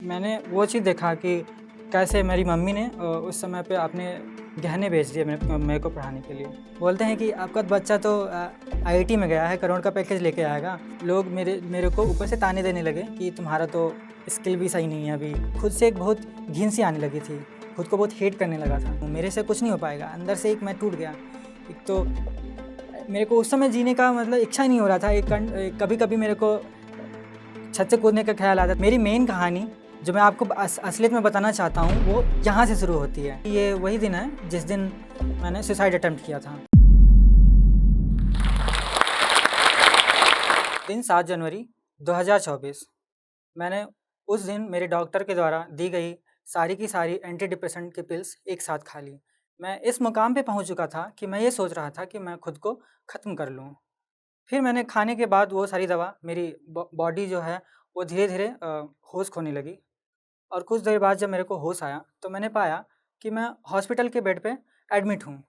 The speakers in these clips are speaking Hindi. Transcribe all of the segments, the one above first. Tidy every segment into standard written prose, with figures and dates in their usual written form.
मैंने वो चीज़ देखा कि कैसे मेरी मम्मी ने उस समय पे अपने गहने बेच दिए मेरे को पढ़ाने के लिए। बोलते हैं कि आपका बच्चा तो आईआईटी में गया है, करोड़ का पैकेज लेके आएगा। लोग मेरे को ऊपर से ताने देने लगे कि तुम्हारा तो स्किल भी सही नहीं है अभी। खुद से एक बहुत घिन सी आने लगी थी, खुद को बहुत हेट करने लगा था। मेरे से कुछ नहीं हो पाएगा, अंदर से एक मैं टूट गया। एक तो मेरे को उस समय जीने का मतलब इच्छा ही नहीं हो रहा था। कभी-कभी मेरे को छत से कूदने का ख्याल आता। मेरी मेन कहानी जो मैं आपको असलियत में बताना चाहता हूँ वो यहाँ से शुरू होती है। ये वही दिन है जिस दिन मैंने सुसाइड अटेम्प्ट किया था। दिन 7 जनवरी 2024। मैंने उस दिन मेरे डॉक्टर के द्वारा दी गई सारी की सारी एंटी डिप्रेसेंट की पिल्स एक साथ खा ली। मैं इस मुकाम पे पहुँच चुका था कि मैं ये सोच रहा था कि मैं खुद को ख़त्म कर लूँ। फिर मैंने खाने के बाद वो सारी दवा मेरी बॉडी जो है वो धीरे-धीरे होश खोने लगी। और कुछ देर बाद जब मेरे को होश आया तो मैंने पाया कि मैं हॉस्पिटल के बेड पे एडमिट हूँ।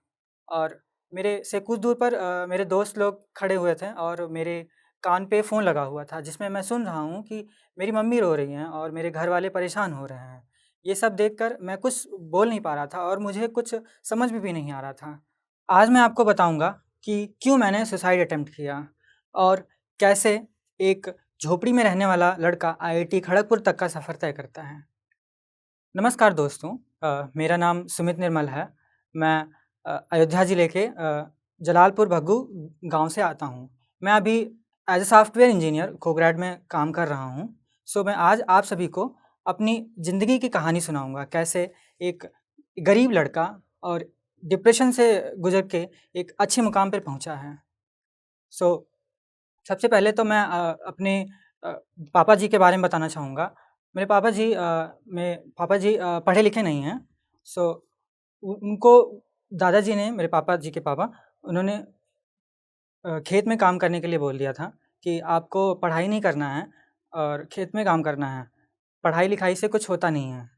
और मेरे से कुछ दूर पर मेरे दोस्त लोग खड़े हुए थे और मेरे कान पे फ़ोन लगा हुआ था जिसमें मैं सुन रहा हूँ कि मेरी मम्मी रो रही हैं और मेरे घर वाले परेशान हो रहे हैं। ये सब देखकर मैं कुछ बोल नहीं पा रहा था और मुझे कुछ समझ में भी नहीं आ रहा था। आज मैं आपको बताऊँगा कि क्यों मैंने सुसाइड अटेम्प्ट किया और कैसे एक झोपड़ी में रहने वाला लड़का आईआईटी खड़गपुर तक का सफ़र तय करता है। नमस्कार दोस्तों, मेरा नाम सुमित निर्मल है। मैं अयोध्या ज़िले के जलालपुर भग्गू गांव से आता हूं। मैं अभी एज ए सॉफ्टवेयर इंजीनियर कोग्रैड में काम कर रहा हूं। मैं आज आप सभी को अपनी ज़िंदगी की कहानी सुनाऊंगा, कैसे एक गरीब लड़का और डिप्रेशन से गुजर के एक अच्छे मुकाम पर पहुंचा है। सो सबसे पहले तो मैं अपने अ, पापा जी के बारे में बताना चाहूँगा। मेरे पापा जी पढ़े लिखे नहीं हैं। सो उनको दादाजी ने, मेरे पापा जी के पापा, उन्होंने खेत में काम करने के लिए बोल दिया था कि आपको पढ़ाई नहीं करना है और खेत में काम करना है। पढ़ाई लिखाई से कुछ होता नहीं है।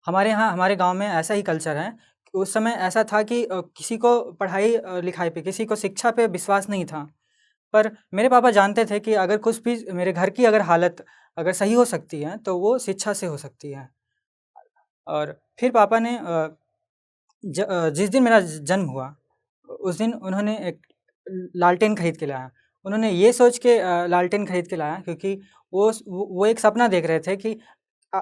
हमारे यहाँ, हमारे गांव में ऐसा ही कल्चर है। उस समय ऐसा था कि किसी को पढ़ाई लिखाई पे, किसी को शिक्षा पे विश्वास नहीं था। पर मेरे पापा जानते थे कि अगर कुछ भी मेरे घर की अगर हालत अगर सही हो सकती है तो वो शिक्षा से हो सकती है। और फिर पापा ने जिस दिन मेरा जन्म हुआ उस दिन उन्होंने एक लालटेन खरीद के लाया। उन्होंने ये सोच के लालटेन खरीद के लाया क्योंकि वो एक सपना देख रहे थे कि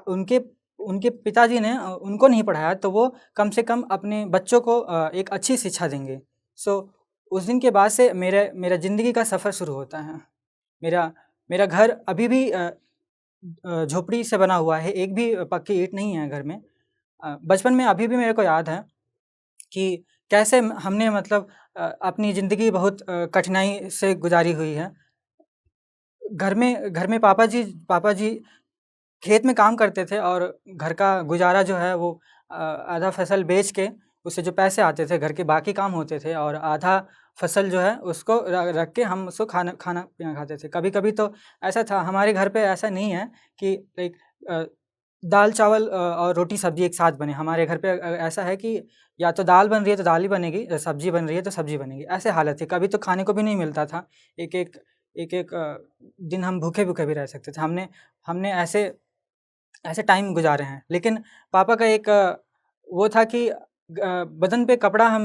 उनके उनके पिताजी ने उनको नहीं पढ़ाया तो वो कम से कम अपने बच्चों को एक अच्छी शिक्षा देंगे। सो उस दिन के बाद से मेरा ज़िंदगी का सफ़र शुरू होता है। मेरा मेरा घर अभी भी झोपड़ी से बना हुआ है, एक भी पक्की ईंट नहीं है घर में। बचपन में अभी भी मेरे को याद है कि कैसे हमने मतलब अपनी ज़िंदगी बहुत कठिनाई से गुजारी हुई है। घर में पापा जी खेत में काम करते थे और घर का गुजारा जो है वो आधा फसल बेच के उससे जो पैसे आते थे घर के बाकी काम होते थे और आधा फसल जो है उसको रख के हम उसको खाना खाना पीना खाते थे। कभी-कभी तो ऐसा था, हमारे घर पे ऐसा नहीं है कि लाइक दाल चावल और रोटी सब्जी एक साथ बने। हमारे घर पे ऐसा है कि या तो दाल बन रही है तो दाल ही बनेगी, सब्जी बन रही है तो सब्जी बनेगी, ऐसे हालत थी। कभी तो खाने को भी नहीं मिलता था। एक-एक दिन हम भूखे-भूखे भी रह सकते थे। हमने हमने ऐसे ऐसे टाइम गुज़ारे हैं। लेकिन पापा का एक वो था कि बदन पे कपड़ा हम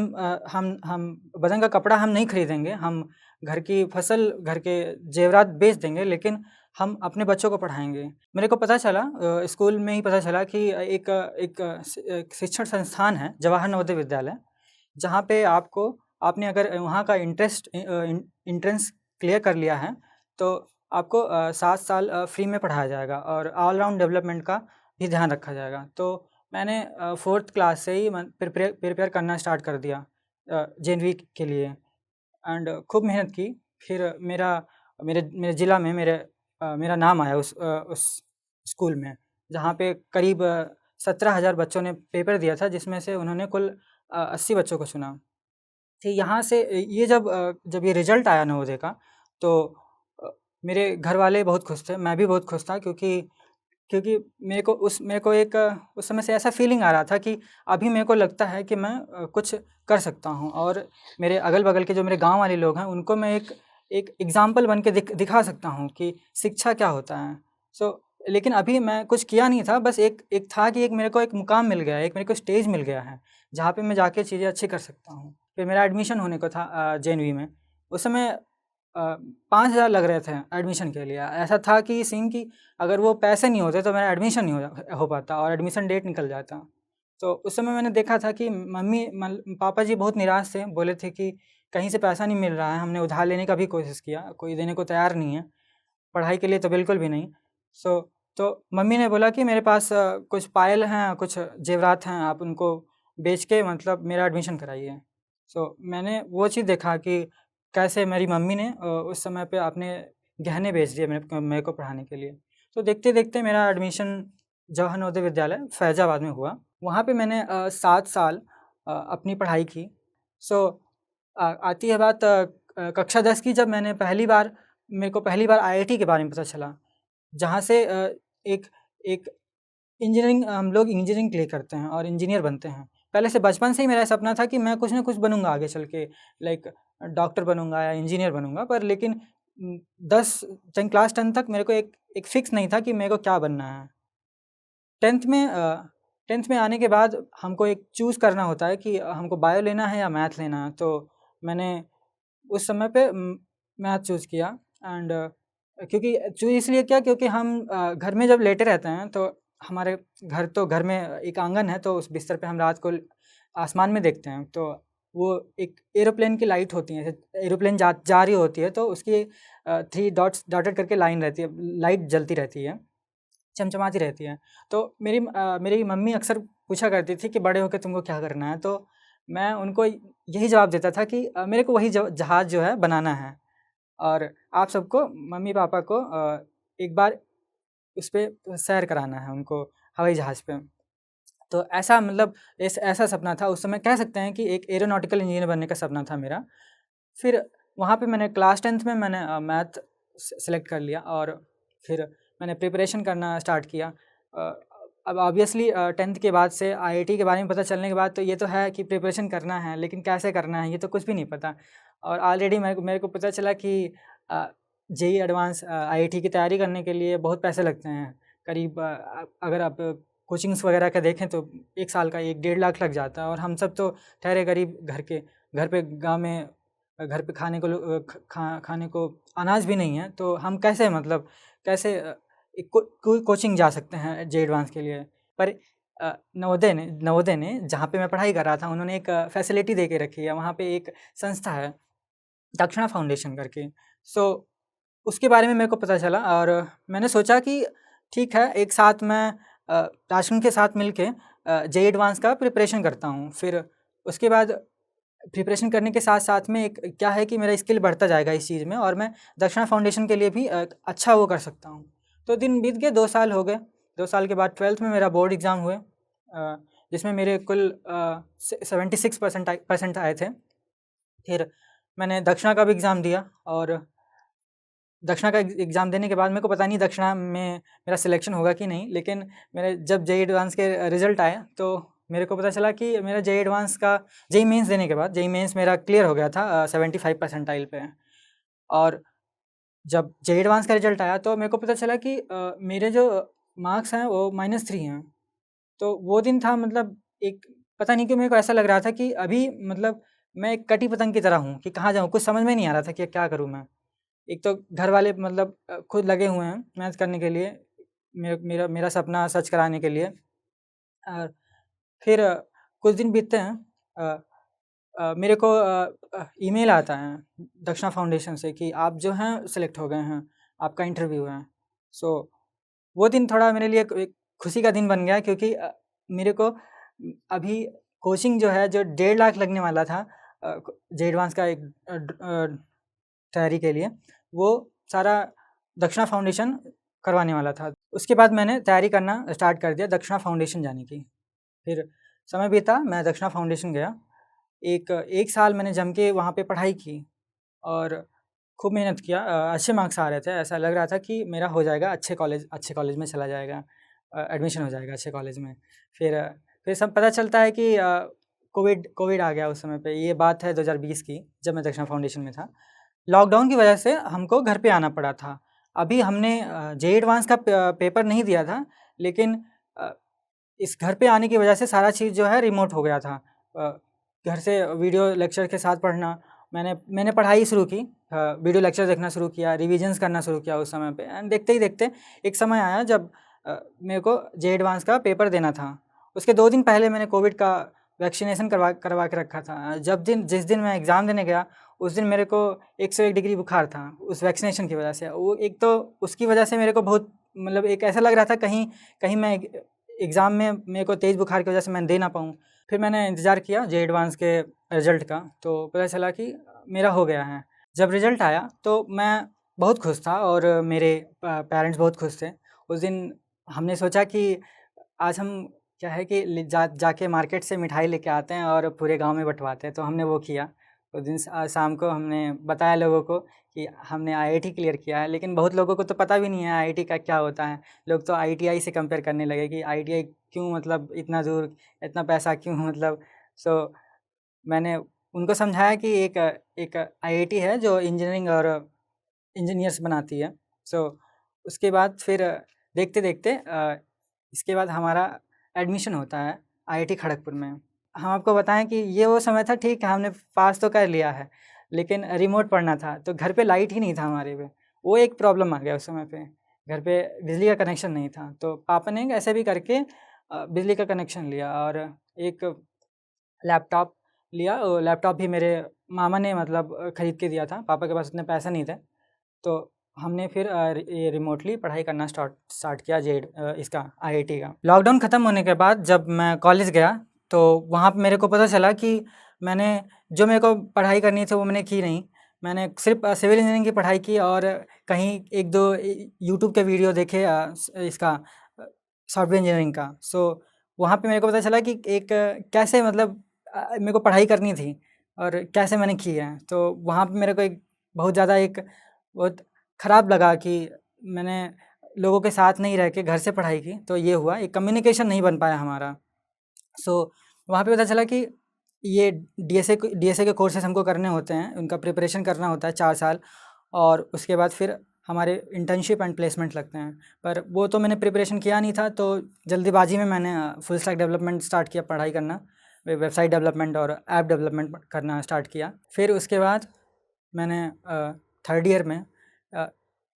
बदन का कपड़ा हम नहीं खरीदेंगे, हम घर की फसल, घर के ज़ेवरात बेच देंगे, लेकिन हम अपने बच्चों को पढ़ाएँगे। मेरे को पता चला स्कूल में ही पता चला कि एक शिक्षण संस्थान है, जवाहर नवोदय विद्यालय, जहाँ पे आपने अगर वहाँ का एंट्रेंस क्लियर कर लिया है, तो आपको 7 साल फ्री में पढ़ाया जाएगा और ऑल राउंड डेवलपमेंट का भी ध्यान रखा जाएगा। तो मैंने 4th क्लास से ही प्रिपेयर करना स्टार्ट कर दिया जेईई के लिए एंड खूब मेहनत की। फिर मेरे ज़िला में मेरा नाम आया उस स्कूल में, जहाँ पे करीब 17,000 बच्चों ने पेपर दिया था, जिसमें से उन्होंने कुल 80 बच्चों को चुना। फिर यहाँ से ये जब ये रिज़ल्ट आया नवोदय का, तो अ, मेरे घर वाले बहुत खुश थे, मैं भी बहुत खुश था क्योंकि मेरे को एक उस समय से ऐसा फ़ीलिंग आ रहा था कि अभी मेरे को लगता है कि मैं कुछ कर सकता हूँ और मेरे अगल-बगल के जो मेरे गाँव वाले लोग हैं, उनको मैं एक एक एग्ज़ाम्पल बन के दिखा सकता हूँ कि शिक्षा क्या होता है। सो लेकिन अभी मैं कुछ किया नहीं था, बस एक एक था कि एक मेरे को एक मुकाम मिल गया है, एक मेरे को स्टेज मिल गया है, जहाँ पे मैं जाके चीज़ें अच्छी कर सकता हूँ। फिर मेरा एडमिशन होने को था जेएनवी में। उस समय 5,000 लग रहे थे एडमिशन के लिए। ऐसा था कि सीन कि अगर वो पैसे नहीं होते तो मेरा एडमिशन नहीं हो पाता और एडमिशन डेट निकल जाता। तो उस समय मैंने देखा था कि पापा जी बहुत निराश थे, बोले थे कि कहीं से पैसा नहीं मिल रहा है, हमने उधार लेने का भी कोशिश किया, कोई देने को तैयार नहीं है, पढ़ाई के लिए तो बिल्कुल भी नहीं। सो तो मम्मी ने बोला कि मेरे पास कुछ पायल हैं, कुछ ज़ेवरात हैं, आप उनको बेच के मतलब मेरा एडमिशन कराइए। सो मैंने वो चीज़ देखा कि कैसे मेरी मम्मी ने उस समय पे अपने गहने बेच दिए मेरे को पढ़ाने के लिए। तो देखते-देखते मेरा एडमिशन जवाहर नवोदय विद्यालय फैज़ाबाद में हुआ। वहाँ पे मैंने 7 साल अपनी पढ़ाई की। सो आती है बात कक्षा 10 की, जब मेरे को पहली बार आईआईटी के बारे में पता चला, जहाँ से एक एक इंजीनियरिंग हम लोग इंजीनियरिंग क्लियर करते हैं और इंजीनियर बनते हैं। पहले से बचपन से ही मेरा सपना था कि मैं कुछ ना कुछ बनूँगा आगे चल के, लाइक डॉक्टर बनूँगा या इंजीनियर बनूँगा, पर लेकिन 10 क्लास 10 तक मेरे को एक एक फ़िक्स नहीं था कि मेरे को क्या बनना है। 10th में 10th में आने के बाद हमको एक चूज़ करना होता है कि हमको बायो लेना है या मैथ लेना है। तो मैंने उस समय पे मैथ चूज़ किया। एंड क्योंकि चूज़ इसलिए किया क्योंकि हम घर में जब लेटे रहते हैं तो हमारे घर में एक आंगन है, तो उस बिस्तर पे हम रात को आसमान में देखते हैं, तो वो एक एरोप्लेन की लाइट होती है, एरोप्लेन जा रही होती है, तो उसकी 3 डॉट्स डॉटेड करके लाइन रहती है, लाइट जलती रहती है, चमचमाती रहती है। तो मेरी मम्मी अक्सर पूछा करती थी कि बड़े होके तुमको क्या करना है? तो मैं उनको यही जवाब देता था कि मेरे को वही जहाज़ जो है बनाना है, और आप सबको मम्मी-पापा को एक बार उस पे सैर कराना है उनको, हवाई जहाज़ पे। तो ऐसा मतलब ऐसा सपना था उस समय, कह सकते हैं कि एक एरोनॉटिकल इंजीनियर बनने का सपना था मेरा। फिर वहाँ पे मैंने क्लास 10th में मैंने मैथ सेलेक्ट कर लिया, और फिर मैंने प्रिपरेशन करना स्टार्ट किया। अ, अब ऑब्वियसली 10th के बाद से आईआईटी के बारे में पता चलने के बाद तो ये तो है कि प्रिपरेशन करना है, लेकिन कैसे करना है ये तो कुछ भी नहीं पता। और ऑलरेडी मेरे को पता चला कि जेईई एडवांस आईआईटी की तैयारी करने के लिए बहुत पैसे लगते हैं। करीब अगर आप कोचिंग्स वगैरह का देखें तो 1 साल का 1 डेढ़ लाख लग जाता है, और हम सब तो ठहरे गरीब घर पे गाँव में घर पे खाने को अनाज भी नहीं है, तो हम कैसे मतलब कैसे एक कोचिंग जा सकते हैं जेईई एडवांस के लिए। पर नवोदय ने जहाँ पे मैं पढ़ाई कर रहा था, उन्होंने एक फैसिलिटी दे के रखी है, वहाँ पे एक संस्था है दक्षिणा फाउंडेशन करके। सो उसके बारे में मेरे को पता चला, और मैंने सोचा कि ठीक है, एक साथ मैं राशन के साथ मिलके जेईई एडवांस का प्रिपरेशन करता हूँ। फिर उसके बाद प्रिपरेशन करने के साथ-साथ में एक क्या है कि मेरा स्किल बढ़ता जाएगा इस चीज़ में, और मैं दक्षिणा फाउंडेशन के लिए भी अच्छा वो कर सकता हूँ। तो दिन बीत गए, 2 साल हो गए। 2 साल के बाद 12th में मेरा बोर्ड एग्ज़ाम हुए, जिसमें मेरे कुल 76 परसेंट आए थे। फिर मैंने दक्षिणा का भी एग्ज़ाम दिया, और दक्षिणा का एग्ज़ाम देने के बाद मेरे को पता नहीं दक्षिणा में मेरा सिलेक्शन होगा कि नहीं, लेकिन मेरे जब जेईई एडवांस के रिज़ल्ट आए तो मेरे को पता चला कि मेरा जेईई एडवांस का जेईई मेंस देने के बाद जेईई मेंस मेरा क्लियर हो गया था 75 परसेंटाइल पे। और जब जेईई एडवांस का रिज़ल्ट आया तो मेरे को पता चला कि मेरे जो मार्क्स हैं वो -3 हैं। तो वो दिन था, मतलब एक पता नहीं क्यों मेरे को ऐसा लग रहा था कि अभी मतलब मैं एक कटी पतंग की तरह हूँ कि कहाँ जाऊँ? कुछ समझ में नहीं आ रहा था कि क्या करूँ मैं? एक तो घर वाले मतलब खुद लगे हुए हैं मेहनत करने के लिए, मेरा सपना सच कराने के लिए। और फिर कुछ दिन बीतते हैं, अ मेरे को ईमेल आता है दक्षिणा फाउंडेशन से कि आप जो हैं सेलेक्ट हो गए हैं, आपका इंटरव्यू है। सो वो दिन थोड़ा मेरे लिए एक खुशी का दिन बन गया, क्योंकि मेरे को अभी कोचिंग जो है, जो 1.5 लाख लगने वाला था जेईई एडवांस का एक तैयारी के लिए, वो सारा दक्षिणा फाउंडेशन करवाने वाला था। उसके बाद मैंने तैयारी करना स्टार्ट कर दिया दक्षिणा फाउंडेशन जाने की। फिर समय बीता, मैं दक्षिणा फाउंडेशन गया। 1 साल मैंने जम के वहाँ पे पढ़ाई की, और खूब मेहनत किया। अच्छे मार्क्स आ रहे थे, ऐसा लग रहा था कि मेरा हो जाएगा, अच्छे कॉलेज में चला जाएगा, एडमिशन हो जाएगा अच्छे कॉलेज में। फिर फिर सब पता चलता है कि कोविड आ गया उस समय पे। ये बात है 2020 की, जब मैं दक्षिणा फाउंडेशन में था। लॉकडाउन की वजह से हमको घर पे आना पड़ा था। अभी हमने जेईई एडवांस का पेपर नहीं दिया था, लेकिन इस घर पे आने की वजह से सारा चीज़ जो है रिमोट हो गया था। घर से वीडियो लेक्चर के साथ पढ़ना, मैंने पढ़ाई शुरू की, वीडियो लेक्चर देखना शुरू किया, रिविजन्स करना शुरू किया उस समय पे। एंड देखते ही देखते एक समय आया जब मेरे को जेईई एडवांस का पेपर देना था। उसके 2 दिन पहले मैंने कोविड का वैक्सीनेशन करवा के रखा था। जिस दिन मैं एग्ज़ाम देने गया, उस दिन मेरे को 101 डिग्री बुखार था उस वैक्सीनेशन की वजह से। वो एक तो उसकी वजह से मेरे को बहुत मतलब एक ऐसा लग रहा था कहीं कहीं मैं एग्ज़ाम में मेरे को तेज़ बुखार की वजह से मैं दे ना पाऊँ। फिर मैंने इंतज़ार किया जेईई एडवांस के रिज़ल्ट का, तो पता चला कि मेरा हो गया है। जब रिज़ल्ट आया तो मैं बहुत खुश था और मेरे पेरेंट्स बहुत खुश थे। उस दिन हमने सोचा कि आज हम क्या है कि जाके मार्केट से मिठाई लेके आते हैं और पूरे गाँव में बँटवाते हैं, तो हमने वो किया। उस दिन शाम को हमने बताया लोगों को कि हमने आईआईटी क्लियर किया है, लेकिन बहुत लोगों को तो पता भी नहीं है आईआईटी का क्या होता है। लोग तो आईटीआई से कंपेयर करने लगे कि आईटीआई क्यों, मतलब इतना दूर, इतना पैसा क्यों, मतलब। सो मैंने उनको समझाया कि एक आईआईटी है जो इंजीनियरिंग और इंजीनियर्स बनाती है। सो उसके बाद फिर देखते-देखते इसके बाद हमारा एडमिशन होता है आईआईटी खड़गपुर में। हम आपको बताएँ कि ये वो समय था, ठीक है, हमने पास तो कर लिया है, लेकिन रिमोट पढ़ना था, तो घर पे लाइट ही नहीं था हमारे पे। वो एक प्रॉब्लम आ गया उस समय पे, घर पे बिजली का कनेक्शन नहीं था। तो पापा ने ऐसे भी करके बिजली का कनेक्शन लिया और एक लैपटॉप लिया। लैपटॉप भी मेरे मामा ने मतलब खरीद के दिया था, पापा के पास उतने पैसे नहीं थे। तो हमने फिर ये रिमोटली पढ़ाई करना स्टार्ट किया इसका आईआईटी का। लॉकडाउन ख़त्म होने के बाद जब मैं कॉलेज गया, तो वहाँ पे मेरे को पता चला कि मैंने जो मेरे को पढ़ाई करनी थी वो मैंने की नहीं। मैंने सिर्फ सिविल इंजीनियरिंग की पढ़ाई की और कहीं 1-2 यूट्यूब के वीडियो देखे इसका सॉफ्टवेयर इंजीनियरिंग का। सो वहाँ पे मेरे को पता चला कि एक कैसे मतलब मेरे को पढ़ाई करनी थी और कैसे मैंने की है। तो वहाँ पे मेरे को एक बहुत ज़्यादा एक बहुत ख़राब लगा कि मैंने लोगों के साथ नहीं रह के घर से पढ़ाई की, तो ये हुआ, एक कम्युनिकेशन नहीं बन पाया हमारा। सो वहाँ पे पता चला कि ये डीएसए के कोर्सेज़ हमको करने होते हैं, उनका प्रिपरेशन करना होता है 4 साल, और उसके बाद फिर हमारे इंटर्नशिप एंड प्लेसमेंट लगते हैं। पर वो तो मैंने प्रिपरेशन किया नहीं था, तो जल्दीबाजी में मैंने फुल स्टैक डेवलपमेंट स्टार्ट किया पढ़ाई करना, वेबसाइट डेवलपमेंट और ऐप डेवलपमेंट करना स्टार्ट किया। फिर उसके बाद मैंने थर्ड ईयर में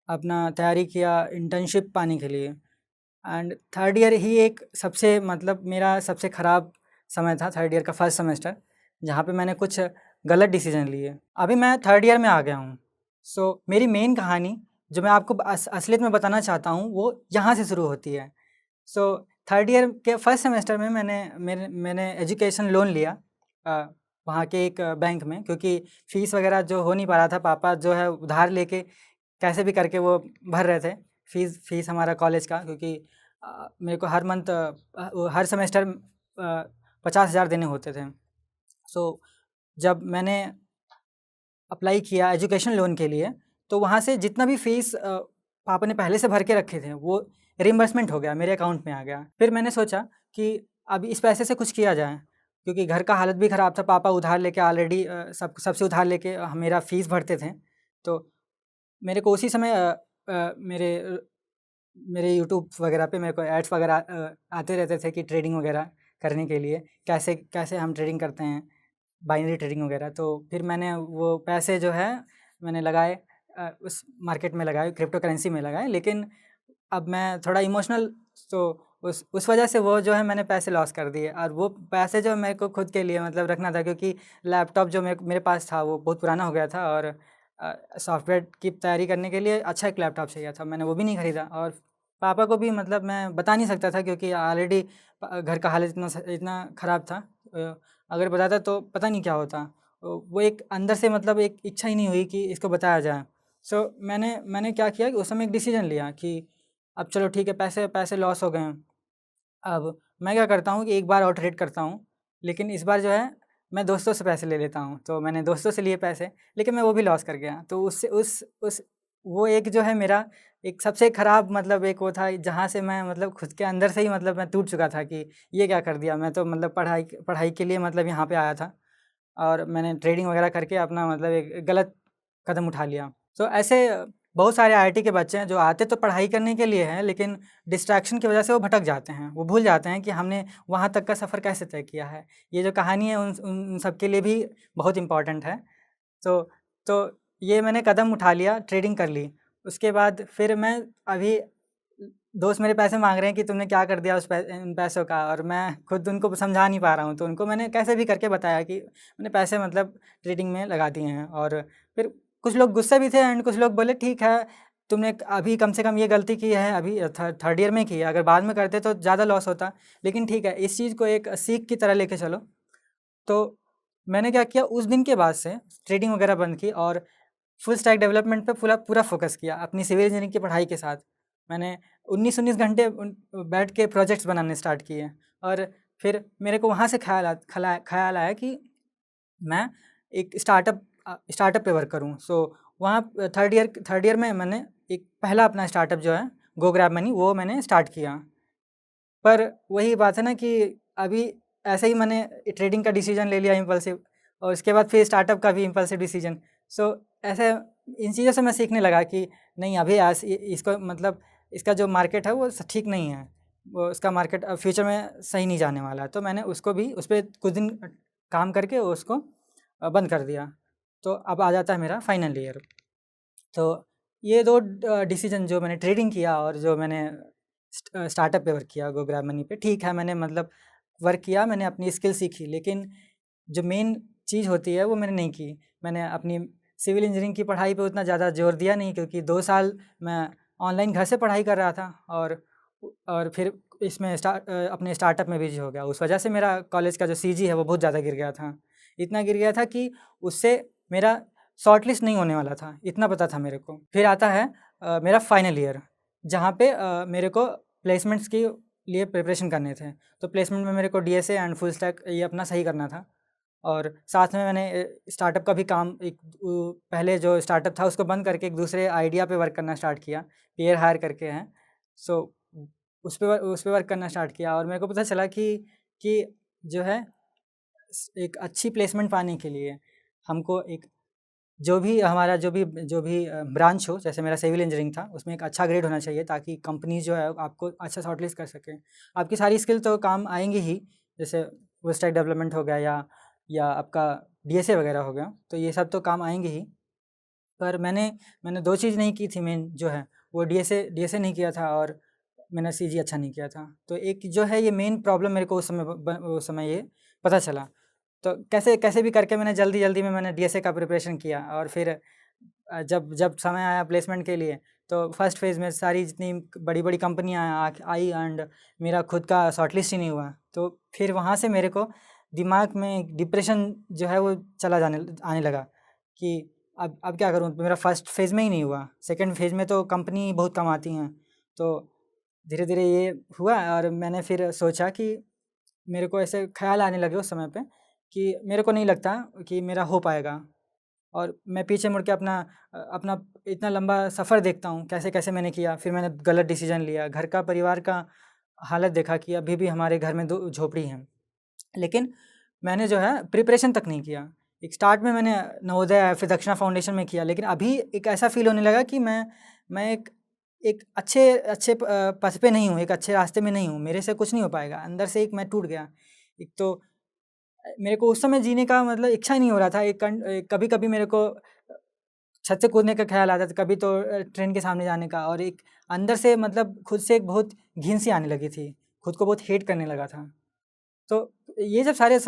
अपना तैयारी किया इंटर्नशिप पाने के लिए। एंड थर्ड ईयर ही एक सबसे मतलब मेरा सबसे ख़राब समय था, थर्ड ईयर का फर्स्ट सेमेस्टर, जहाँ पे मैंने कुछ गलत डिसीजन लिए। अभी मैं थर्ड ईयर में आ गया हूँ। सो मेरी मेन कहानी जो मैं आपको असलियत में बताना चाहता हूँ वो यहाँ से शुरू होती है। सो थर्ड ईयर के फर्स्ट सेमेस्टर में मैंने एजुकेशन लोन लिया वहाँ के एक बैंक में, क्योंकि फ़ीस वगैरह जो हो नहीं पा रहा था, पापा जो है उधार लेके कैसे भी करके वो भर रहे थे फ़ीस हमारा कॉलेज का, क्योंकि मेरे को हर मंथ हर सेमेस्टर 50,000 देने होते थे। सो जब मैंने अप्लाई किया एजुकेशन लोन के लिए, तो वहाँ से जितना भी फ़ीस पापा ने पहले से भर के रखे थे वो रिइंबर्समेंट हो गया, मेरे अकाउंट में आ गया। फिर मैंने सोचा कि अब इस पैसे से कुछ किया जाए, क्योंकि घर का हालत भी ख़राब था, पापा उधार लेके ऑलरेडी सबसे उधार लेके मेरा फ़ीस भरते थे। तो मेरे को उसी समय मेरे यूट्यूब वगैरह पे मेरे को एड्स वगैरह आते रहते थे कि ट्रेडिंग वगैरह करने के लिए, कैसे कैसे हम ट्रेडिंग करते हैं, बाइनरी ट्रेडिंग वगैरह। तो फिर मैंने वो पैसे जो है मैंने लगाए, उस मार्केट में लगाए, क्रिप्टो करेंसी में लगाए। लेकिन अब मैं थोड़ा इमोशनल, तो उस वजह से वो जो है मैंने पैसे लॉस कर दिए, और वो पैसे जो मेरे को खुद के लिए मतलब रखना था, क्योंकि लैपटॉप जो मेरे पास था वो बहुत पुराना हो गया था, और सॉफ्टवेयर की तैयारी करने के लिए अच्छा एक लैपटॉप चाहिए था, मैंने वो भी नहीं खरीदा। और पापा को भी मतलब मैं बता नहीं सकता था, क्योंकि ऑलरेडी घर का हालत इतना ख़राब था। अगर बताता तो पता नहीं क्या होता। वो एक अंदर से मतलब एक इच्छा ही नहीं हुई कि इसको बताया जाए। सो मैंने क्या किया कि उस समय एक डिसीजन लिया कि अब चलो ठीक है, पैसे पैसे लॉस हो गए हैं। अब मैं क्या करता हूँ कि एक बार और ट्रेड करता हूँ, लेकिन इस बार जो है मैं दोस्तों से पैसे ले लेता हूँ। तो मैंने दोस्तों से लिए पैसे, लेकिन मैं वो भी लॉस कर गया। तो उससे उस वो एक जो है मेरा एक सबसे ख़राब मतलब एक वो था, जहाँ से मैं मतलब खुद के अंदर से ही मतलब मैं टूट चुका था कि ये क्या कर दिया। मैं तो मतलब पढ़ाई पढ़ाई के लिए मतलब यहाँ पे आया था, और मैंने ट्रेडिंग वगैरह करके अपना मतलब एक गलत कदम उठा लिया। तो ऐसे बहुत सारे आईआईटी के बच्चे हैं जो आते तो पढ़ाई करने के लिए हैं, लेकिन डिस्ट्रैक्शन की वजह से वो भटक जाते हैं। वो भूल जाते हैं कि हमने वहाँ तक का सफ़र कैसे तय किया है। ये जो कहानी है उन उन सब के लिए भी बहुत इम्पोर्टेंट है। तो तो ये मैंने कदम उठा लिया, ट्रेडिंग कर ली। उसके बाद फिर मैं अभी दोस्त मेरे पैसे माँग रहे हैं कि तुमने क्या कर दिया उन पैसों का, और मैं खुद उनको समझा नहीं पा रहा हूँ। तो उनको मैंने कैसे भी करके बताया कि मैंने पैसे मतलब ट्रेडिंग में लगा दिए हैं। और फिर कुछ लोग गुस्से भी थे एंड कुछ लोग बोले ठीक है, तुमने अभी कम से कम ये गलती की है, अभी थर्ड ईयर में की है, अगर बाद में करते तो ज़्यादा लॉस होता। लेकिन ठीक है, इस चीज़ को एक सीख की तरह लेके चलो। तो मैंने क्या किया, उस दिन के बाद से ट्रेडिंग वगैरह बंद की और फुल स्टैक डेवलपमेंट पे पूरा पूरा फोकस किया अपनी सिविल इंजीनियरिंग की पढ़ाई के साथ। मैंने 19-19 घंटे बैठ के प्रोजेक्ट्स बनाने स्टार्ट किए। और फिर मेरे को वहाँ से ख्याल आया कि मैं एक स्टार्टअप पे वर्क करूँ। सो वहाँ थर्ड ईयर में मैंने एक पहला अपना स्टार्टअप जो है गो ग्रैब मनी, वो मैंने स्टार्ट किया। पर वही बात है ना कि अभी ऐसे ही मैंने ट्रेडिंग का डिसीजन ले लिया इम्पल्सिव, और उसके बाद फिर स्टार्टअप का भी इम्पल्सिव डिसीजन। सो ऐसे इन चीज़ों से मैं सीखने लगा कि नहीं, अभी इसको मतलब इसका जो मार्केट है वो ठीक नहीं है, वो इसका मार्केट फ्यूचर में सही नहीं जाने वाला है। तो मैंने उसको भी उस पर कुछ दिन काम करके उसको बंद कर दिया। तो अब आ जाता है मेरा फाइनल ईयर। तो ये दो डिसीजन, जो मैंने ट्रेडिंग किया और जो मैंने स्टार्टअप पे वर्क किया गो ग्रैब मनी पे, ठीक है मैंने मतलब वर्क किया, मैंने अपनी स्किल सीखी, लेकिन जो मेन चीज़ होती है वो मैंने नहीं की। मैंने अपनी सिविल इंजीनियरिंग की पढ़ाई पे उतना ज़्यादा जोर दिया नहीं, क्योंकि 2 साल मैं ऑनलाइन घर से पढ़ाई कर रहा था, और फिर इसमें अपने स्टार्टअप में बिजी हो गया। उस वजह से मेरा कॉलेज का जो सीजी है वो बहुत ज़्यादा गिर गया था। इतना गिर गया था कि उससे मेरा शॉर्ट लिस्ट नहीं होने वाला था, इतना पता था मेरे को। फिर आता है मेरा फाइनल ईयर, जहाँ पे मेरे को प्लेसमेंट्स के लिए प्रिपरेशन करने थे। तो प्लेसमेंट में मेरे को डीएसए एंड फुल स्टैक ये अपना सही करना था। और साथ में मैंने स्टार्टअप का भी काम, पहले जो स्टार्टअप था उसको बंद करके एक दूसरे आइडिया पे वर्क करना स्टार्ट किया, पीयर हायर करके हैं। सो उस पे वर्क करना स्टार्ट किया, और मेरे को पता चला कि जो है एक अच्छी प्लेसमेंट पाने के लिए हमको एक जो भी ब्रांच हो, जैसे मेरा सिविल इंजीनियरिंग था, उसमें एक अच्छा ग्रेड होना चाहिए, ताकि कंपनी जो है आपको अच्छा शॉर्टलिस्ट कर सके। आपकी सारी स्किल तो काम आएंगी ही, जैसे फुल स्टैक डेवलपमेंट हो गया या आपका डीएसए वगैरह हो गया, तो ये सब तो काम आएंगे ही। पर मैंने दो चीज़ नहीं की थी मेन, जो है वो डीएसए नहीं किया था, और मैंने सीजी अच्छा नहीं किया था। तो एक जो है ये मेन प्रॉब्लम मेरे को उस समय ये पता चला। तो कैसे कैसे भी करके मैंने जल्दी-जल्दी में मैंने डीएसए का प्रिपरेशन किया, और फिर जब जब समय आया प्लेसमेंट के लिए, तो फर्स्ट फेज़ में सारी जितनी बड़ी-बड़ी कंपनियाँ आई, एंड मेरा खुद का शॉर्टलिस्ट ही नहीं हुआ। तो फिर वहाँ से मेरे को दिमाग में डिप्रेशन जो है वो आने लगा कि अब क्या करूँ? मेरा फर्स्ट फेज़ में ही नहीं हुआ, सेकंड फेज़ में तो कंपनी बहुत कम आती हैं। तो धीरे-धीरे ये हुआ, और मैंने फिर सोचा कि मेरे को ऐसे ख़्याल आने लगे उस समय पे कि मेरे को नहीं लगता कि मेरा हो पाएगा। और मैं पीछे मुड़ के अपना इतना लंबा सफ़र देखता हूँ, कैसे-कैसे मैंने किया, फिर मैंने गलत डिसीज़न लिया। घर का, परिवार का हालत देखा कि अभी भी हमारे घर में 2 झोपड़ी हैं। लेकिन मैंने जो है प्रिपरेशन तक नहीं किया। एक स्टार्ट में मैंने नवोदय फिर दक्षिणा फाउंडेशन में किया, लेकिन अभी एक ऐसा फ़ील होने लगा कि मैं एक एक अच्छे अच्छे पथ पे नहीं हूँ, एक अच्छे रास्ते में नहीं हूँ, मेरे से कुछ नहीं हो पाएगा। अंदर से एक मैं टूट गया। एक तो मेरे को उस समय जीने का मतलब इच्छा ही नहीं हो रहा था। कभी-कभी मेरे को छत से कूदने का ख़्याल आता था, कभी तो ट्रेन के सामने जाने का, और एक अंदर से मतलब खुद से एक बहुत घिन सी आने लगी थी। खुद को बहुत हेट करने लगा था। तो ये जब सारे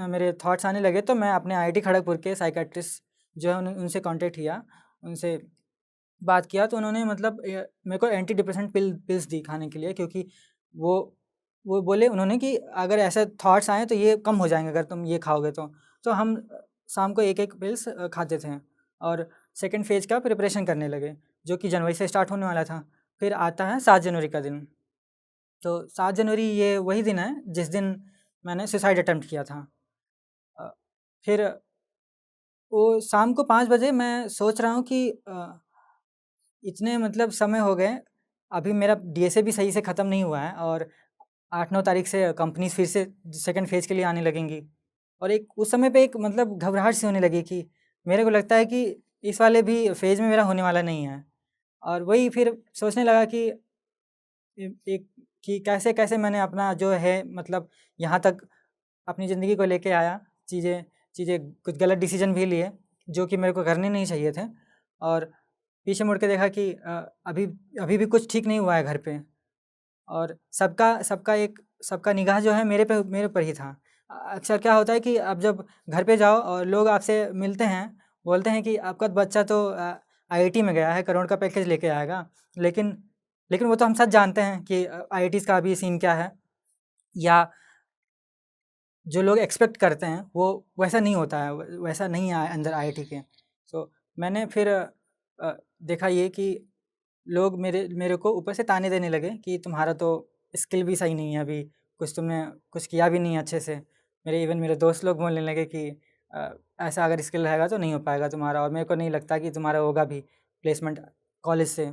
मेरे थॉट्स आने लगे, तो मैं अपने आईआईटी खड़गपुर के साइकियाट्रिस्ट जो है उनसे कॉन्टैक्ट किया, उनसे बात किया, तो उन्होंने मतलब मेरे को एंटी डिप्रेसेंट पिल्स दी खाने के लिए, क्योंकि वो वो बोले उन्होंने कि अगर ऐसे थॉट्स आएँ तो ये कम हो जाएँगे अगर तुम ये खाओगे तो। तो हम शाम को 1-1 पिल्स खाते थे, और सेकंड फ़ेज़ का प्रिपरेशन करने लगे, जो कि जनवरी से स्टार्ट होने वाला था। फिर आता है 7 जनवरी का दिन। तो 7 जनवरी ये वही दिन है जिस दिन मैंने सुसाइड अटेम्प्ट किया था। अ, फिर वो शाम को 5 बजे मैं सोच रहा हूँ कि इतने मतलब समय हो गए, अभी मेरा डीएसए भी सही से ख़त्म नहीं हुआ है, और 8-9 तारीख से कंपनीज़ फिर से सेकंड फ़ेज़ के लिए आने लगेंगी। और एक उस समय पे एक मतलब घबराहट सी होने लगी कि मेरे को लगता है कि इस वाले भी फ़ेज़ में मेरा होने वाला नहीं है। और वही फिर सोचने लगा कि एक कि कैसे कैसे मैंने अपना जो है मतलब यहाँ तक अपनी ज़िंदगी को लेके आया, चीज़ें चीज़ें कुछ गलत डिसीजन भी लिए जो कि मेरे को करने नहीं चाहिए थे। और पीछे मुड़ के देखा कि अभी अभी भी कुछ ठीक नहीं हुआ है घर पे। और सबका निगाह जो है मेरे पर ही था। अक्सर क्या होता है कि अब जब घर पे जाओ और लोग आपसे मिलते हैं, बोलते हैं कि आपका बच्चा तो आईआईटी में गया है, करोड़ का पैकेज लेके आएगा। लेकिन लेकिन वो तो हम सब जानते हैं कि आईआईटीज़ का अभी सीन क्या है, या जो लोग एक्सपेक्ट करते हैं वो वैसा नहीं होता है, वैसा नहीं है अंदर आईआईटी के। सो मैंने फिर देखा ये कि लोग मेरे मेरे को ऊपर से ताने देने लगे कि तुम्हारा तो स्किल भी सही नहीं है अभी, कुछ तुमने कुछ किया भी नहीं है अच्छे से। मेरे दोस्त लोग बोलने लगे कि ऐसा अगर स्किल रहेगा तो नहीं हो पाएगा तुम्हारा, और मेरे को नहीं लगता कि तुम्हारा होगा भी प्लेसमेंट कॉलेज से।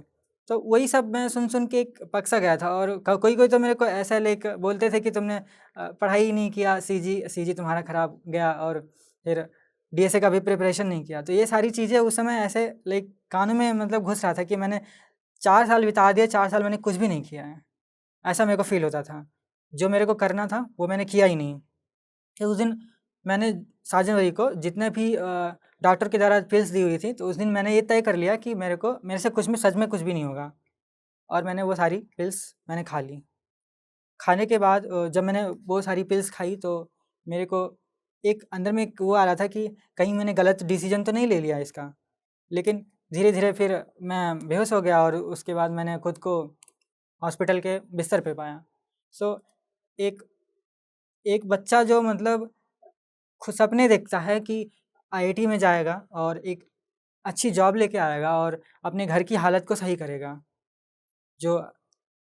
तो वही सब मैं सुन सुन के एक पक सा गया था। और कोई कोई तो मेरे को ऐसा लेकर बोलते थे कि तुमने पढ़ाई ही नहीं किया, सीजी तुम्हारा खराब गया, और फिर डीएसए का भी प्रिपरेशन नहीं किया। तो ये सारी चीज़ें उस समय ऐसे लाइक कानों में मतलब घुस रहा था कि मैंने 4 साल बिता दिए, 4 साल मैंने कुछ भी नहीं किया है। ऐसा मेरे को फ़ील होता था। जो मेरे को करना था वो मैंने किया ही नहीं। फिर उस दिन मैंने 7 जनवरी को जितने भी डॉक्टर के द्वारा पिल्स दी हुई थी, तो उस दिन मैंने ये तय कर लिया कि मेरे से कुछ भी सच में कुछ भी नहीं होगा। और मैंने वो सारी पिल्स मैंने खा ली। खाने के बाद जब मैंने वो सारी पिल्स खाई तो मेरे को एक अंदर में एक वो आ रहा था कि कहीं मैंने गलत डिसीज़न तो नहीं ले लिया इसका। लेकिन धीरे-धीरे फिर मैं बेहोश हो गया और उसके बाद मैंने खुद को हॉस्पिटल के बिस्तर पे पाया। सो एक एक बच्चा जो मतलब खुद सपने देखता है कि आईआईटी में जाएगा और एक अच्छी जॉब लेके आएगा और अपने घर की हालत को सही करेगा। जो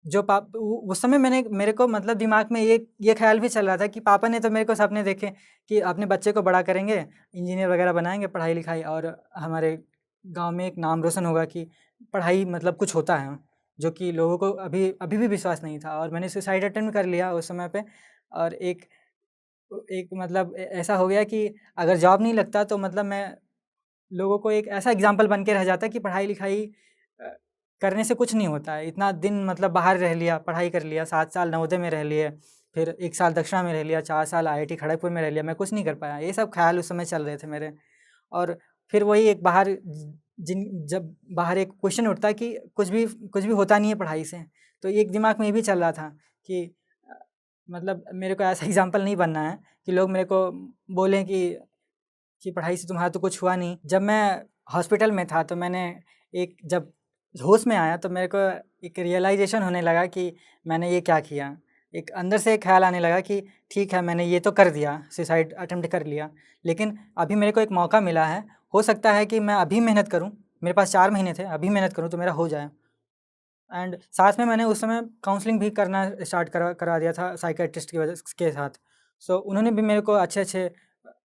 जो पाप उ उस समय मेरे को मतलब दिमाग में ये ख़्याल भी चल रहा था कि पापा ने तो मेरे को सपने देखे कि अपने बच्चे को बड़ा करेंगे, इंजीनियर वग़ैरह बनाएँगे, पढ़ाई-लिखाई, और हमारे गाँव में एक नाम रोशन होगा कि पढ़ाई मतलब कुछ होता है, जो कि लोगों को अभी अभी भी विश्वास नहीं था। और मैंने सुसाइड अटेम्प्ट कर लिया उस समय पे। और एक एक मतलब ऐसा हो गया कि अगर जॉब नहीं लगता तो मतलब मैं लोगों को एक ऐसा एग्ज़ाम्पल बन के रह जाता कि पढ़ाई-लिखाई अ, करने से कुछ नहीं होता है। इतना दिन मतलब बाहर रह लिया, पढ़ाई कर लिया, 7 साल नवोदय में रह लिए, फिर 1 साल दक्षिणा में रह लिया, 4 साल आईआईटी खड़गपुर में रह लिया, मैं कुछ नहीं कर पाया। ये सब ख़्याल उस समय चल रहे थे मेरे। और फिर वही एक बाहर जब बाहर एक क्वेश्चन उठता है कि कुछ भी होता नहीं है पढ़ाई से। तो एक दिमाग में ये भी चल रहा था कि अ, मतलब मेरे को ऐसा एग्ज़ाम्पल नहीं बनना है कि लोग मेरे को बोलें कि पढ़ाई से तुम्हारा तो कुछ हुआ नहीं। जब मैं हॉस्पिटल में था तो मैंने एक जब होश में आया तो मेरे को एक रियलाइज़ेशन होने लगा कि मैंने ये क्या किया। एक अंदर से एक ख़्याल आने लगा कि ठीक है, मैंने ये तो कर दिया, सुसाइड अटेम्प्ट कर लिया, लेकिन अभी मेरे को एक मौका मिला है। हो सकता है कि मैं अभी मेहनत करूँ, मेरे पास 4 महीने थे, अभी मेहनत करूँ तो मेरा हो जाए। एंड साथ में मैंने उस समय काउंसलिंग भी करना स्टार्ट करा दिया था साइकियाट्रिस्ट की वजह के साथ। सो उन्होंने भी मेरे को अच्छे-अच्छे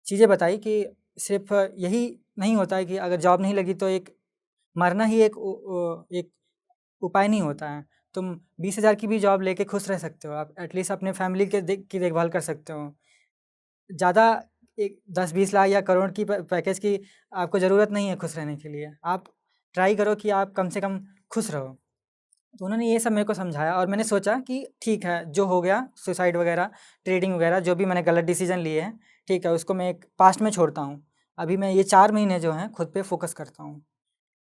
चीज़ें बताई कि सिर्फ़ यही नहीं होता है कि अगर जॉब नहीं लगी तो एक मरना ही एक उपाय नहीं होता है। तुम 20,000 की भी जॉब लेके खुश रह सकते हो, आप एटलीस्ट अपने फैमिली के की देखभाल कर सकते हो। ज़्यादा एक 10-20 लाख या करोड़ की पैकेज की आपको ज़रूरत नहीं है खुश रहने के लिए। आप ट्राई करो कि आप कम से कम खुश रहो। तो उन्होंने ये सब मेरे को समझाया और मैंने सोचा कि ठीक है, जो हो गया सुसाइड वगैरह, ट्रेडिंग वगैरह जो भी मैंने गलत डिसीज़न लिए हैं, ठीक है, उसको मैं एक पास्ट में छोड़ता हूँ। अभी मैं ये 4 महीने जो हैं खुद पे फ़ोकस करता हूँ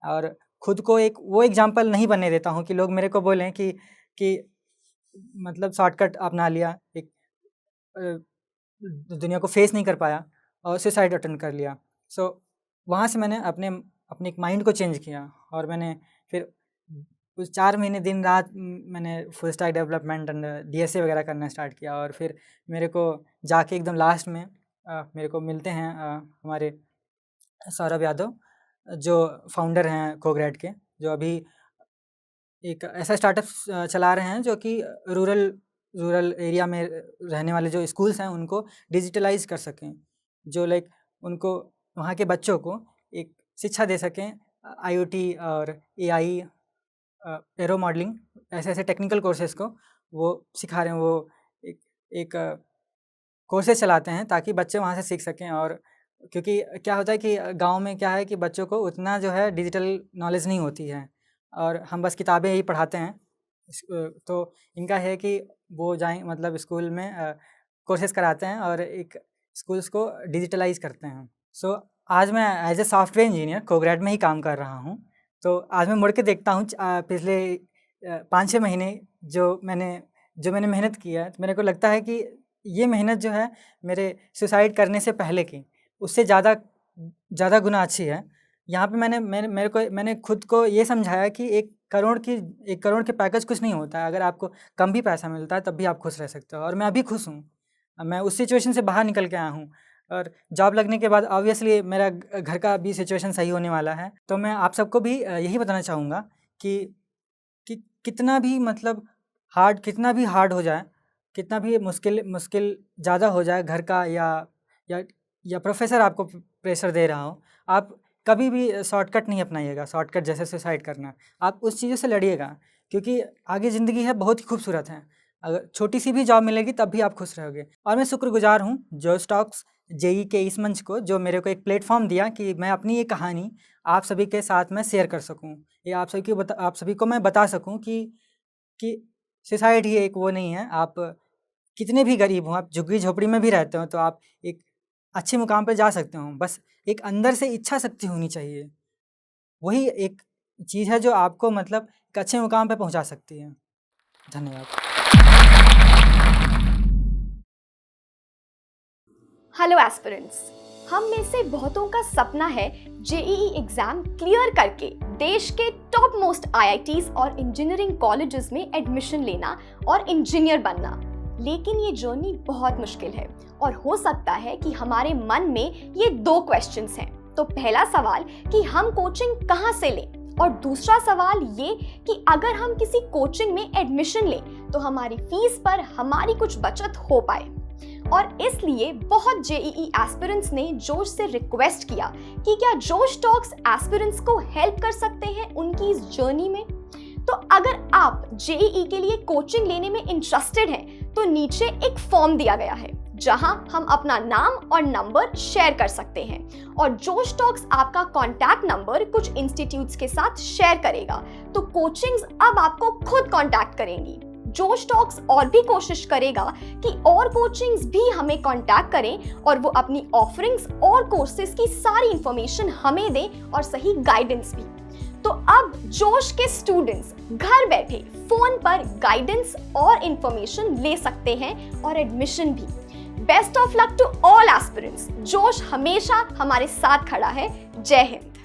और खुद को एक वो एग्ज़ाम्पल नहीं बनने देता हूँ कि लोग मेरे को बोलें कि मतलब शॉर्टकट अपना लिया, एक अ, दुनिया को फेस नहीं कर पाया और सुसाइड अटेम्प्ट कर लिया। सो वहाँ से मैंने अपने एक माइंड को चेंज किया और मैंने फिर कुछ 4 महीने दिन-रात मैंने full stack development and DSA वगैरह करना स्टार्ट किया। और फिर मेरे को जाके एकदम लास्ट में मेरे को मिलते हैं हमारे सौरभ यादव, जो फाउंडर हैं कोग्रेड के, जो अभी एक ऐसा स्टार्टअप चला रहे हैं जो कि रूरल रूरल एरिया में रहने वाले जो स्कूल्स हैं उनको डिजिटलाइज़ कर सकें। जो लाइक उनको वहाँ के बच्चों को एक शिक्षा दे सकें आईओटी और एआई, एरो मॉडलिंग, ऐसे-ऐसे टेक्निकल कोर्सेज़ को वो सिखा रहे हैं। वो एक एक कोर्सेज़ चलाते हैं ताकि बच्चे वहाँ से सीख सकें। और क्योंकि क्या होता है कि गाँव में क्या है कि बच्चों को उतना जो है डिजिटल नॉलेज नहीं होती है। और हम बस किताबें ही पढ़ाते हैं। तो इनका है कि वो जाएँ मतलब स्कूल में कोर्सेज़ कराते हैं और एक स्कूल्स को डिजिटलाइज़ करते हैं। सो आज मैं एज़ ए सॉफ्टवेयर इंजीनियर कोग्रेड में ही काम कर रहा हूँ। तो आज मैं मुड़ के देखता हूँ पिछले 5-6 महीने जो मैंने मेहनत की है, तो मेरे को लगता है कि ये मेहनत जो है मेरे सुसाइड करने से पहले की, उससे ज़्यादा गुना अच्छी है। यहाँ पे मैंने खुद को ये समझाया कि 1 करोड़ के पैकेज कुछ नहीं होता है। अगर आपको कम भी पैसा मिलता है तब भी आप खुश रह सकते हो और मैं अभी खुश हूँ। मैं उस सिचुएशन से बाहर निकल के आया हूँ और जॉब लगने के बाद ऑब्वियसली मेरा घर का भी सिचुएशन सही होने वाला है। तो मैं आप सबको भी यही बताना चाहूँगा कि कितना भी मतलब कितना भी हार्ड हो जाए, कितना भी मुश्किल ज़्यादा हो जाए घर का या प्रोफ़ेसर आपको प्रेशर दे रहा हो, आप कभी भी शॉर्टकट नहीं अपनाइएगा, शॉर्टकट जैसे सुसाइड करना। आप उस चीज़ों से लड़िएगा क्योंकि आगे ज़िंदगी है, बहुत ही खूबसूरत है। अगर छोटी-सी भी जॉब मिलेगी तब भी आप खुश रहोगे। और मैं शुक्रगुज़ार हूँ जोश टॉक्स जेईई के इस मंच को, जो मेरे को एक प्लेटफ़ॉर्म दिया कि मैं अपनी ये कहानी आप सभी के साथ में शेयर कर सकूँ। ये आप सभी को मैं बता सकूँ कि सुसाइड ही एक वो नहीं है। आप कितने भी गरीब हो, आप झुग्गी-झोपड़ी में भी रहते हो, तो आप एक अच्छे मुकाम पे जा सकते हो। बस एक अंदर से इच्छा शक्ति होनी चाहिए। वही एक चीज़ है जो आपको मतलब एक अच्छे मुकाम पे पहुँचा सकती है। धन्यवाद। हेलो एस्पिरेंट्स, हम में से बहुतों का सपना है जेईई एग्जाम क्लियर करके देश के टॉप मोस्ट आईआईटीज और इंजीनियरिंग कॉलेजेस में एडमिशन लेना और इंजीनियर बनना। लेकिन ये जर्नी बहुत मुश्किल है और हो सकता है कि हमारे मन में ये 2 क्वेश्चंस हैं। तो पहला सवाल कि हम कोचिंग कहाँ से लें, और दूसरा सवाल ये कि अगर हम किसी कोचिंग में एडमिशन लें तो हमारी फीस पर हमारी कुछ बचत हो पाए। और इसलिए बहुत जेईई एस्पिरेंट्स ने जोश से रिक्वेस्ट किया कि क्या जोश टॉक्स एस्पिरेंट्स को हेल्प कर सकते हैं उनकी इस जर्नी में। तो अगर आप जेईई के लिए कोचिंग लेने में इंटरेस्टेड हैं तो नीचे एक फॉर्म दिया गया है जहां हम अपना नाम और नंबर शेयर कर सकते हैं और जोश टॉक्स आपका कॉन्टैक्ट नंबर कुछ इंस्टीट्यूट्स के साथ शेयर करेगा। तो कोचिंग्स अब आपको खुद कॉन्टैक्ट करेंगी। जोश टॉक्स और भी कोशिश करेगा कि और कोचिंग्स भी हमें कांटेक्ट करें और वो अपनी ऑफरिंग्स और कोर्सेज की सारी इंफॉर्मेशन हमें दें और सही गाइडेंस भी। तो अब जोश के स्टूडेंट्स घर बैठे फोन पर गाइडेंस और इंफॉर्मेशन ले सकते हैं और एडमिशन भी। Best of luck to all aspirants. जोश हमेशा हमारे साथ खड़ा है। जय हिंद।